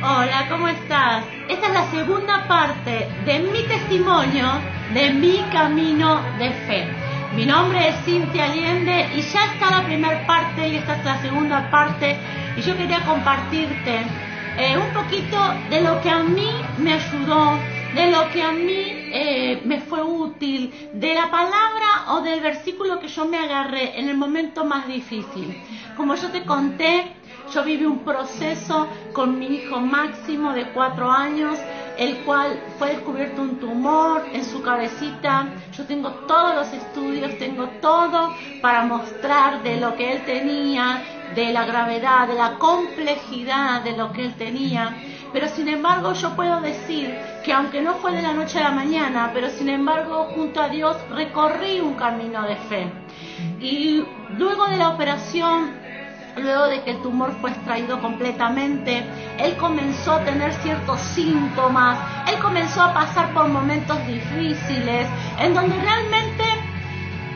Hola, ¿cómo estás? Esta es la segunda parte de mi testimonio, de mi camino de fe. Mi nombre es Cintia Allende y ya está la primera parte y esta es la segunda parte. Y yo quería compartirte un poquito de lo que a mí me ayudó, de lo que a mí me fue útil, de la palabra o del versículo que yo me agarré en el momento más difícil. Como yo te conté, yo viví un proceso con mi hijo Máximo de 4 años, el cual fue descubierto un tumor en su cabecita. Yo tengo todos los estudios, tengo todo para mostrar de lo que él tenía, de la gravedad, de la complejidad de lo que él tenía. Pero sin embargo yo puedo decir que aunque no fue de la noche a la mañana, pero sin embargo junto a Dios recorrí un camino de fe. Y luego de la operación, luego de que el tumor fue extraído completamente, él comenzó a tener ciertos síntomas, él comenzó a pasar por momentos difíciles, en donde realmente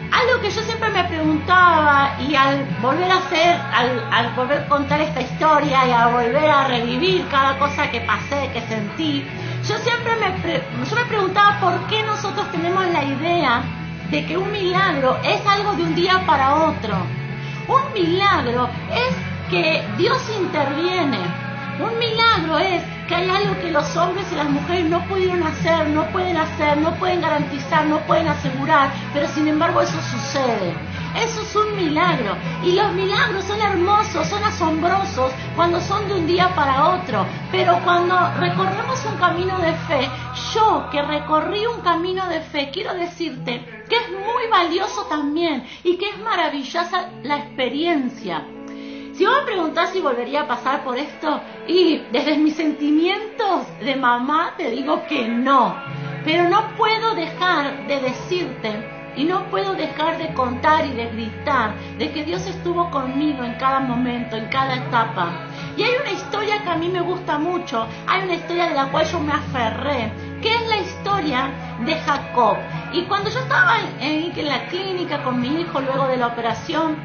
algo que yo siempre me preguntaba, y al volver a hacer, al volver a contar esta historia y a volver a revivir cada cosa que pasé, que sentí, yo me preguntaba por qué nosotros tenemos la idea de que un milagro es algo de un día para otro. Un milagro es que Dios interviene. Un milagro es que hay algo que los hombres y las mujeres no pudieron hacer, no pueden garantizar, no pueden asegurar, pero sin embargo eso sucede. Eso es un milagro. Y los milagros son hermosos, son asombrosos cuando son de un día para otro. Pero cuando recorremos un camino de fe, yo que recorrí un camino de fe, quiero decirte que es muy valioso también y que es maravillosa la experiencia. Si vos me preguntás si volvería a pasar por esto, y desde mis sentimientos de mamá te digo que no. Pero no puedo dejar de decirte y no puedo dejar de contar y de gritar de que Dios estuvo conmigo en cada momento, en cada etapa. Y hay una historia que a mí me gusta mucho, hay una historia de la cual yo me aferré, que es la historia de Jacob. Y cuando yo estaba en la clínica con mi hijo luego de la operación,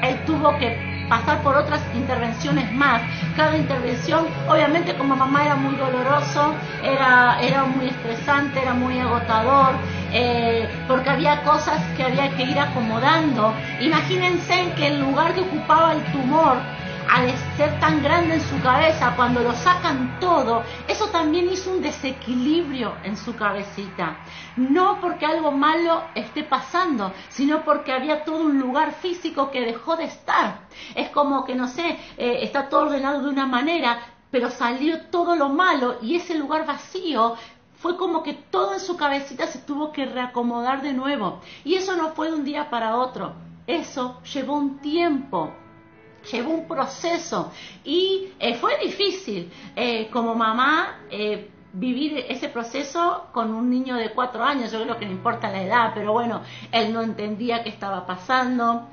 él tuvo que pasar por otras intervenciones más. Cada intervención, obviamente como mamá, era muy doloroso, era muy estresante, era muy agotador, porque había cosas que había que ir acomodando. Imagínense que el lugar que ocupaba el tumor, al ser tan grande en su cabeza, cuando lo sacan todo, eso también hizo un desequilibrio en su cabecita. No porque algo malo esté pasando, sino porque había todo un lugar físico que dejó de estar. Es como que, no sé, está todo ordenado de una manera, pero salió todo lo malo y ese lugar vacío fue como que todo en su cabecita se tuvo que reacomodar de nuevo. Y eso no fue de un día para otro. Eso llevó un tiempo. Llevó un proceso y fue difícil como mamá vivir ese proceso con un niño de 4 años. Yo creo que no importa la edad, pero bueno, él no entendía qué estaba pasando,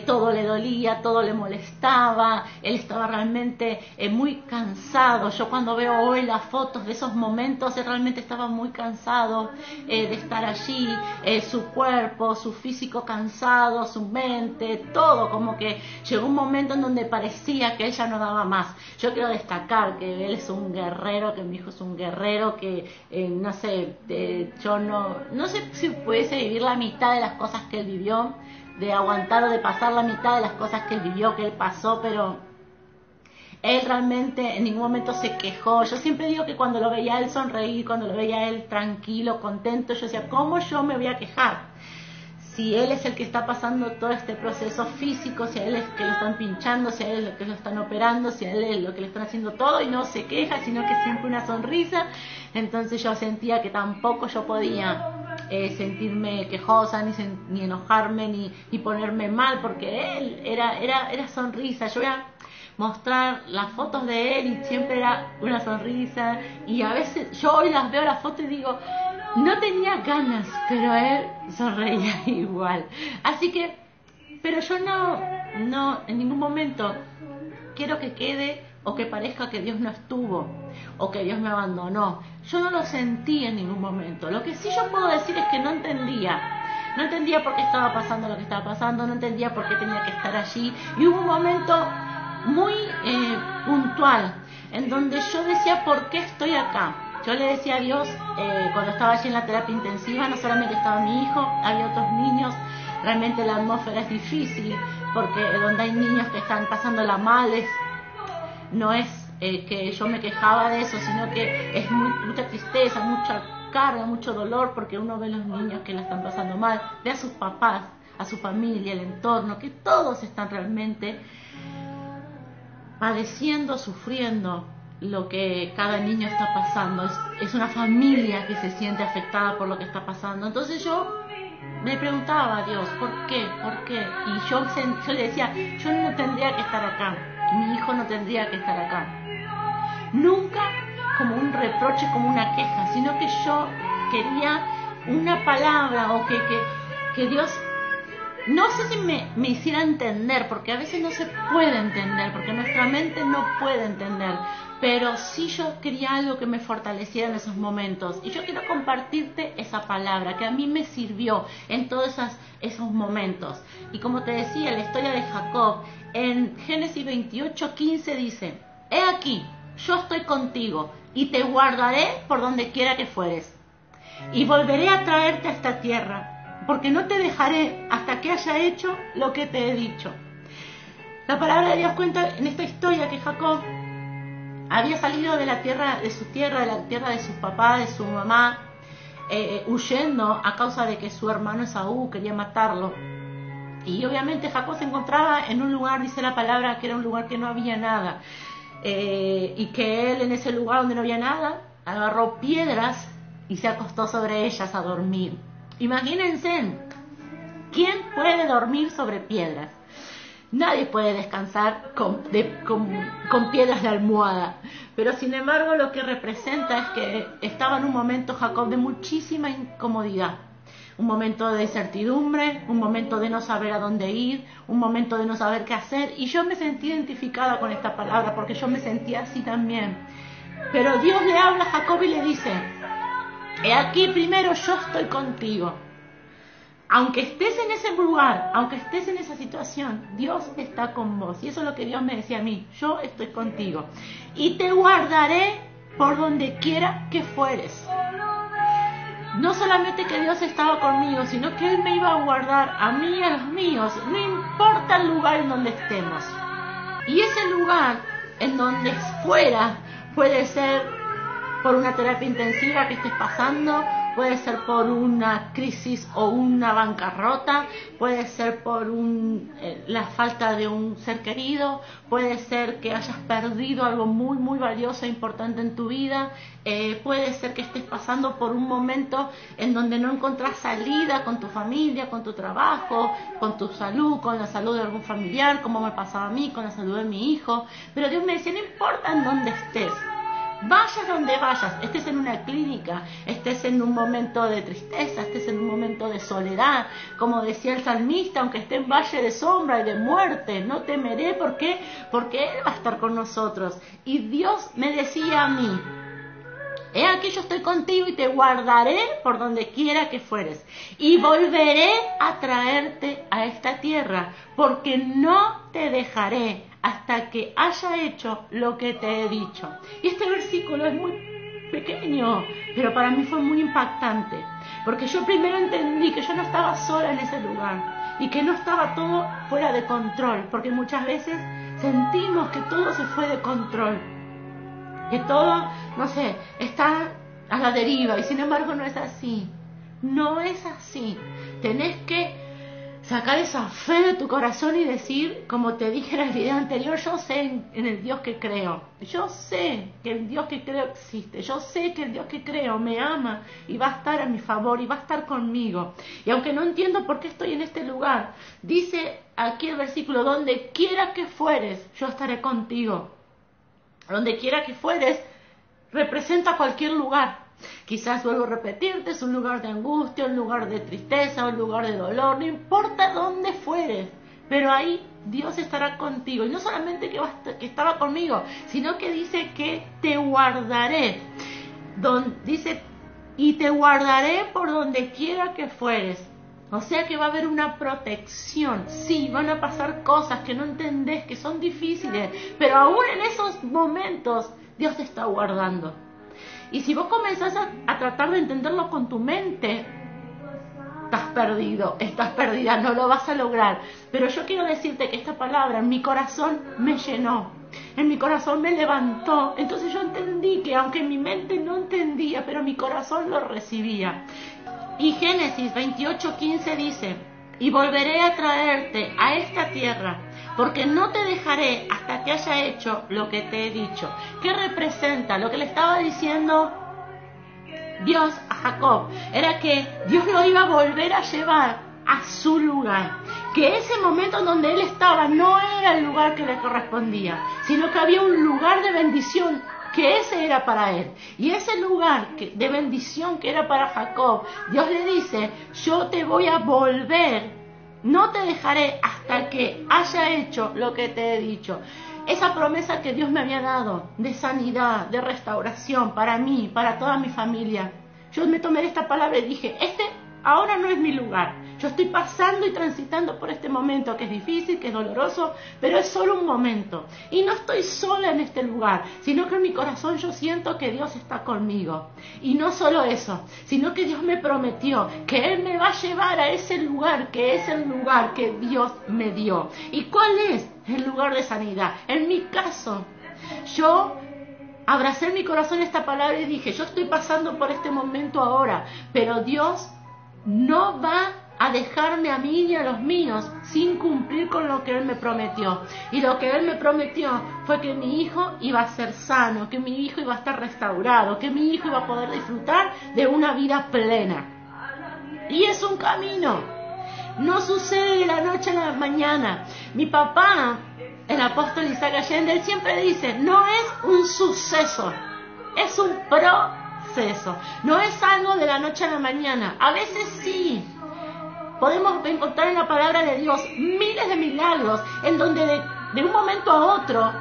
todo le dolía, todo le molestaba, él estaba realmente muy cansado. Yo cuando veo hoy las fotos de esos momentos, él realmente estaba muy cansado de estar allí, su cuerpo, su físico cansado, su mente, todo, como que llegó un momento en donde parecía que él ya no daba más. Yo quiero destacar que él es un guerrero, que mi hijo es un guerrero, que no sé, yo no sé si pudiese vivir la mitad de las cosas que él vivió, de aguantar o de pasar la mitad de las cosas que él vivió, que él pasó, pero él realmente en ningún momento se quejó. Yo siempre digo que cuando lo veía a él sonreír, cuando lo veía a él tranquilo, contento, yo decía, ¿cómo yo me voy a quejar? Si él es el que está pasando todo este proceso físico, si a él es el que lo están pinchando, si a él es el que lo están operando, si a él es lo que le están haciendo todo y no se queja, sino que siempre una sonrisa. Entonces yo sentía que tampoco yo podía sentirme quejosa, ni enojarme, ni ponerme mal, porque él era sonrisa. Yo voy a mostrar las fotos de él y siempre era una sonrisa, y a veces yo hoy las veo las fotos y digo, no tenía ganas, pero él sonreía igual. Así que, pero yo no en ningún momento quiero que quede o que parezca que Dios no estuvo o que Dios me abandonó. Yo no lo sentí en ningún momento. Lo que sí yo puedo decir es que no entendía por qué estaba pasando lo que estaba pasando, no entendía por qué tenía que estar allí. Y hubo un momento muy puntual en donde yo decía, ¿por qué estoy acá? Yo le decía a Dios, cuando estaba allí en la terapia intensiva, no solamente estaba mi hijo, había otros niños. Realmente la atmósfera es difícil, porque donde hay niños que están pasándola mal, no es que yo me quejaba de eso, sino que es mucha tristeza, mucha carga, mucho dolor, porque uno ve a los niños que la están pasando mal, ve a sus papás, a su familia, el entorno, que todos están realmente padeciendo, sufriendo lo que cada niño está pasando. Es una familia que se siente afectada por lo que está pasando. Entonces yo me preguntaba a Dios, ¿por qué? ¿Por qué? Y yo le decía, yo no tendría que estar acá, mi hijo no tendría que estar acá. Nunca como un reproche, como una queja, sino que yo quería una palabra, o que Dios, no sé si me hiciera entender, porque a veces no se puede entender, porque nuestra mente no puede entender, pero sí yo quería algo que me fortaleciera en esos momentos. Y yo quiero compartirte esa palabra que a mí me sirvió en todos esos momentos. Y como te decía, la historia de Jacob, en Génesis 28:15 dice, he aquí, yo estoy contigo y te guardaré por donde quiera que fueres. Y volveré a traerte a esta tierra, porque no te dejaré hasta que haya hecho lo que te he dicho. La palabra de Dios cuenta en esta historia que Jacob había salido de la tierra, de su tierra, de la tierra de sus papás, de su mamá, huyendo a causa de que su hermano Esaú quería matarlo. Y obviamente Jacob se encontraba en un lugar, dice la palabra, que era un lugar que no había nada. Y que él en ese lugar donde no había nada, agarró piedras y se acostó sobre ellas a dormir. Imagínense, ¿quién puede dormir sobre piedras? Nadie puede descansar con piedras de almohada. Pero sin embargo lo que representa es que estaba en un momento Jacob de muchísima incomodidad. Un momento de incertidumbre, un momento de no saber a dónde ir, un momento de no saber qué hacer. Y yo me sentí identificada con esta palabra, porque yo me sentía así también. Pero Dios le habla a Jacob y le dice, he aquí primero yo estoy contigo. Aunque estés en ese lugar, aunque estés en esa situación, Dios está con vos. Y eso es lo que Dios me decía a mí, yo estoy contigo. Y te guardaré por donde quiera que fueres. No solamente que Dios estaba conmigo, sino que Él me iba a guardar a mí y a los míos, no importa el lugar en donde estemos. Y ese lugar en donde fuera puede ser por una terapia intensiva que estés pasando, puede ser por una crisis o una bancarrota, puede ser por la falta de un ser querido, puede ser que hayas perdido algo muy muy valioso e importante en tu vida, puede ser que estés pasando por un momento en donde no encontrás salida con tu familia, con tu trabajo, con tu salud, con la salud de algún familiar, como me pasaba a mí, con la salud de mi hijo. Pero Dios me decía, no importa en dónde estés, vayas donde vayas, estés en una clínica, estés en un momento de tristeza, estés en un momento de soledad, como decía el salmista, aunque esté en valle de sombra y de muerte, no temeré. ¿Por qué? Porque Él va a estar con nosotros. Y Dios me decía a mí, he aquí yo estoy contigo y te guardaré por donde quiera que fueres. Y volveré a traerte a esta tierra, porque no te dejaré hasta que haya hecho lo que te he dicho. Y este versículo es muy pequeño, pero para mí fue muy impactante, porque yo primero entendí que yo no estaba sola en ese lugar y que no estaba todo fuera de control, porque muchas veces sentimos que todo se fue de control, que todo, no sé, está a la deriva, y sin embargo no es así. No es así. Tenés que sacar esa fe de tu corazón y decir, como te dije en el video anterior, yo sé en el Dios que creo. Yo sé que el Dios que creo existe. Yo sé que el Dios que creo me ama y va a estar a mi favor y va a estar conmigo. Y aunque no entiendo por qué estoy en este lugar, dice aquí el versículo, donde quiera que fueres, yo estaré contigo. Donde quiera que fueres representa cualquier lugar. Quizás, vuelvo a repetirte, es un lugar de angustia, un lugar de tristeza, un lugar de dolor, no importa dónde fueres, pero ahí Dios estará contigo. Y no solamente que estaba conmigo, sino que dice que te guardaré. Dice, y te guardaré por donde quiera que fueres. O sea que va a haber una protección. Sí, van a pasar cosas que no entendés, que son difíciles, pero aún en esos momentos Dios te está guardando. Y si vos comenzás a tratar de entenderlo con tu mente, estás perdido, estás perdida, no lo vas a lograr. Pero yo quiero decirte que esta palabra en mi corazón me llenó, en mi corazón me levantó. Entonces yo entendí que aunque mi mente no entendía, pero mi corazón lo recibía. Y Génesis 28:15 dice: y volveré a traerte a esta tierra, porque no te dejaré hasta que haya hecho lo que te he dicho. ¿Qué representa? Lo que le estaba diciendo Dios a Jacob era que Dios lo iba a volver a llevar a su lugar, que ese momento en donde él estaba no era el lugar que le correspondía, sino que había un lugar de bendición, que ese era para él. Y ese lugar de bendición que era para Jacob, Dios le dice: yo te voy a volver, no te dejaré hasta que haya hecho lo que te he dicho. Esa promesa que Dios me había dado de sanidad, de restauración para mí, para toda mi familia. Yo me tomé esta palabra y dije: ahora no es mi lugar. Yo estoy pasando y transitando por este momento que es difícil, que es doloroso, pero es solo un momento. Y no estoy sola en este lugar, sino que en mi corazón yo siento que Dios está conmigo. Y no solo eso, sino que Dios me prometió que Él me va a llevar a ese lugar, que es el lugar que Dios me dio. ¿Y cuál es el lugar de sanidad? En mi caso, yo abracé en mi corazón esta palabra y dije: yo estoy pasando por este momento ahora, pero Dios no va a dejarme a mí ni a los míos sin cumplir con lo que Él me prometió. Y lo que Él me prometió fue que mi hijo iba a ser sano, que mi hijo iba a estar restaurado, que mi hijo iba a poder disfrutar de una vida plena. Y es un camino, no sucede de la noche a la mañana. Mi papá, el apóstol Isaac Allende, él siempre dice: no es un suceso, es un proceso, no es algo de la noche a la mañana. A veces sí, podemos encontrar en la palabra de Dios miles de milagros en donde de un momento a otro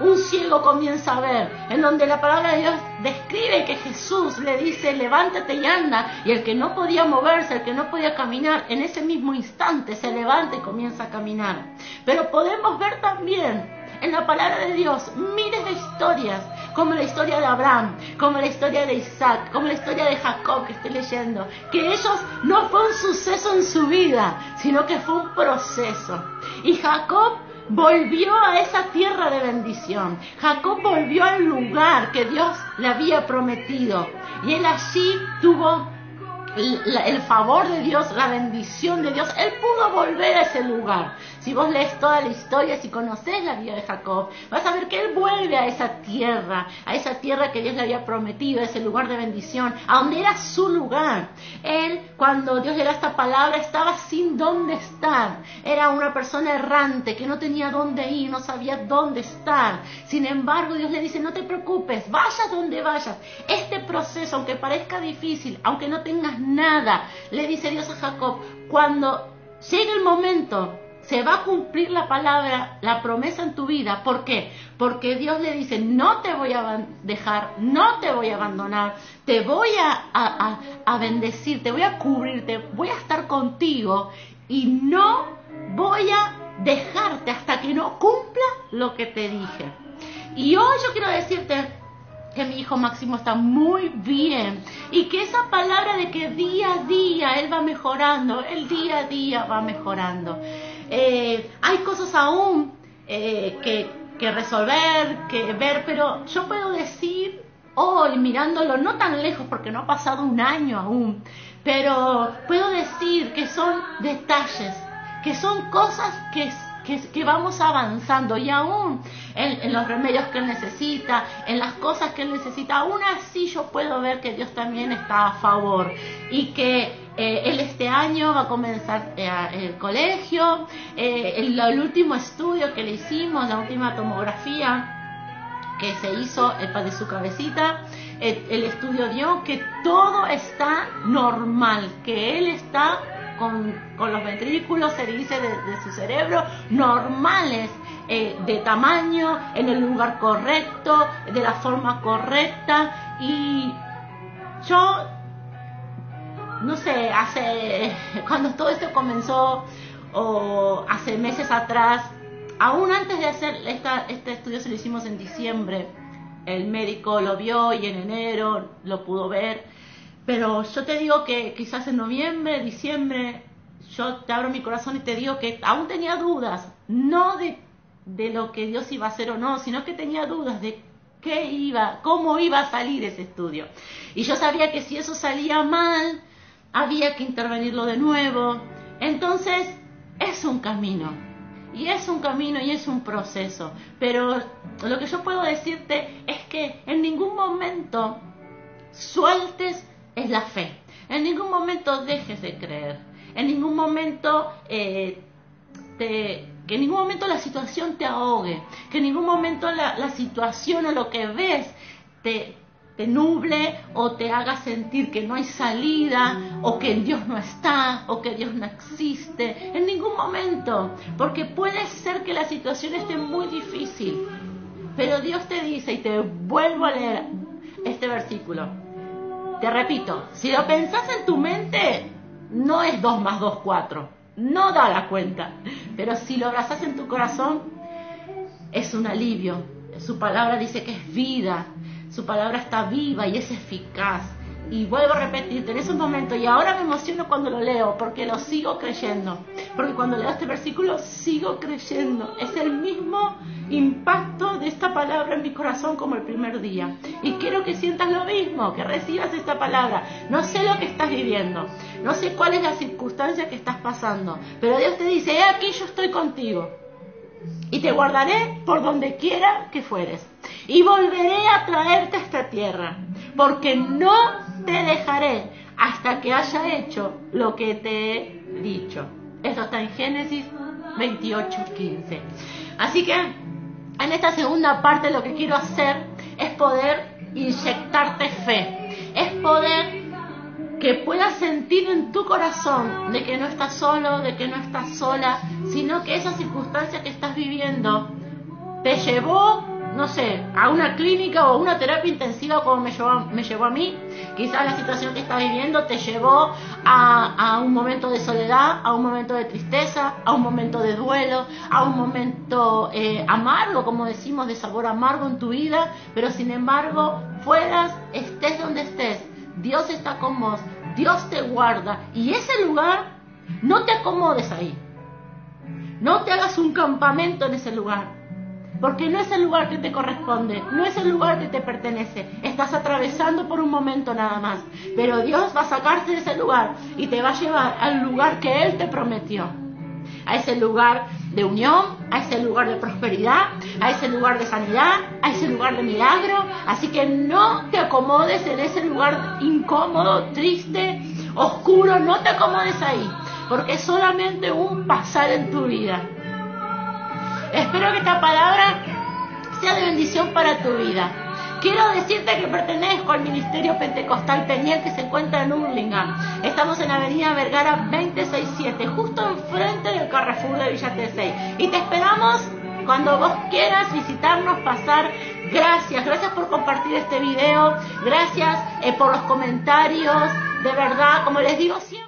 un ciego comienza a ver, en donde la palabra de Dios describe que Jesús le dice: levántate y anda, y el que no podía moverse, el que no podía caminar, en ese mismo instante se levanta y comienza a caminar. Pero podemos ver también en la palabra de Dios miles de historias, como la historia de Abraham, como la historia de Isaac, como la historia de Jacob que estoy leyendo, que ellos no fue un suceso en su vida, sino que fue un proceso. Y Jacob volvió a esa tierra de bendición. Jacob volvió al lugar que Dios le había prometido, y él allí tuvo el favor de Dios, la bendición de Dios. Él pudo volver a ese lugar. Si vos lees toda la historia, si conocés la vida de Jacob, vas a ver que él vuelve a esa tierra que Dios le había prometido, a ese lugar de bendición, a donde era su lugar. Él, cuando Dios le da esta palabra, estaba sin dónde estar. Era una persona errante que no tenía dónde ir, no sabía dónde estar. Sin embargo, Dios le dice: no te preocupes, vayas donde vayas. Este proceso, aunque parezca difícil, aunque no tengas nada, le dice Dios a Jacob, cuando llegue el momento, se va a cumplir la palabra, la promesa en tu vida. ¿Por qué? Porque Dios le dice: no te voy a dejar, no te voy a abandonar, te voy a bendecir, te voy a cubrir, te voy a estar contigo y no voy a dejarte hasta que no cumpla lo que te dije. Y hoy yo quiero decirte que mi hijo Máximo está muy bien, y que esa palabra de que día a día él va mejorando, el día a día va mejorando. Hay cosas aún que resolver, que ver, pero yo puedo decir hoy, mirándolo no tan lejos porque no ha pasado un año aún, pero puedo decir que son detalles, que son cosas que vamos avanzando, y aún en los remedios que él necesita, en las cosas que él necesita, aún así yo puedo ver que Dios también está a favor, y que él este año va a comenzar el colegio. El último estudio que le hicimos, la última tomografía que se hizo de su cabecita, el estudio dio que todo está normal, que él está con los ventrículos, se dice, de su cerebro, normales, de tamaño, en el lugar correcto, de la forma correcta. Y yo no sé, cuando todo esto comenzó, o hace meses atrás, aún antes de hacer este estudio, se lo hicimos en diciembre, el médico lo vio y en enero lo pudo ver, pero yo te digo que quizás en noviembre, diciembre, yo te abro mi corazón y te digo que aún tenía dudas, no de lo que Dios iba a hacer o no, sino que tenía dudas de cómo iba a salir ese estudio. Y yo sabía que si eso salía mal, había que intervenirlo de nuevo. Entonces, es un camino. Y es un camino y es un proceso. Pero lo que yo puedo decirte es que en ningún momento sueltes la fe. En ningún momento dejes de creer. En ningún momento que en ningún momento la situación te ahogue, que en ningún momento la situación o lo que ves te nuble o te haga sentir que no hay salida, o que Dios no está, o que Dios no existe. En ningún momento, porque puede ser que la situación esté muy difícil, pero Dios te dice, y te vuelvo a leer este versículo, te repito, si lo pensás en tu mente, no es 2 más 2, 4. No da la cuenta, pero si lo abrazas en tu corazón, es un alivio. Su palabra dice que es vida, su palabra está viva y es eficaz. Y vuelvo a repetirte en esos momentos, y ahora me emociono cuando lo leo, porque lo sigo creyendo, porque cuando leo este versículo sigo creyendo. Es el mismo impacto de esta palabra en mi corazón como el primer día, y quiero que sientas lo mismo, que recibas esta palabra. No sé lo que estás viviendo, no sé cuál es la circunstancia que estás pasando, pero Dios te dice, he aquí, yo estoy contigo y te guardaré por donde quiera que fueres, y volveré a traerte a esta tierra, porque no te dejaré hasta que haya hecho lo que te he dicho. Esto está en Génesis 28:15. Así que en esta segunda parte lo que quiero hacer es poder inyectarte fe, es poder que puedas sentir en tu corazón de que no estás solo, de que no estás sola, sino que esa circunstancia que estás viviendo te llevó, no sé, a una clínica o a una terapia intensiva como me llevó a mí. Quizás la situación que estás viviendo te llevó a un momento de soledad, a un momento de tristeza, a un momento de duelo, a un momento amargo, como decimos, de sabor amargo en tu vida, pero sin embargo, estés donde estés, Dios está con vos, Dios te guarda, y ese lugar, no te acomodes ahí, no te hagas un campamento en ese lugar, porque no es el lugar que te corresponde, no es el lugar que te pertenece. Estás atravesando por un momento nada más, pero Dios va a sacarte de ese lugar y te va a llevar al lugar que Él te prometió, a ese lugar de unión, a ese lugar de prosperidad, a ese lugar de sanidad, a ese lugar de milagro. Así que no te acomodes en ese lugar incómodo, triste, oscuro, no te acomodes ahí, porque es solamente un pasar en tu vida. Espero que esta palabra sea de bendición para tu vida. Quiero decirte que pertenezco al Ministerio Pentecostal Peniel, que se encuentra en Hurlingham. Estamos en Avenida Vergara 267, justo enfrente del Carrefour de Villa Tesey. Y te esperamos cuando vos quieras visitarnos, pasar. Gracias por compartir este video. Gracias por los comentarios. De verdad, como les digo siempre.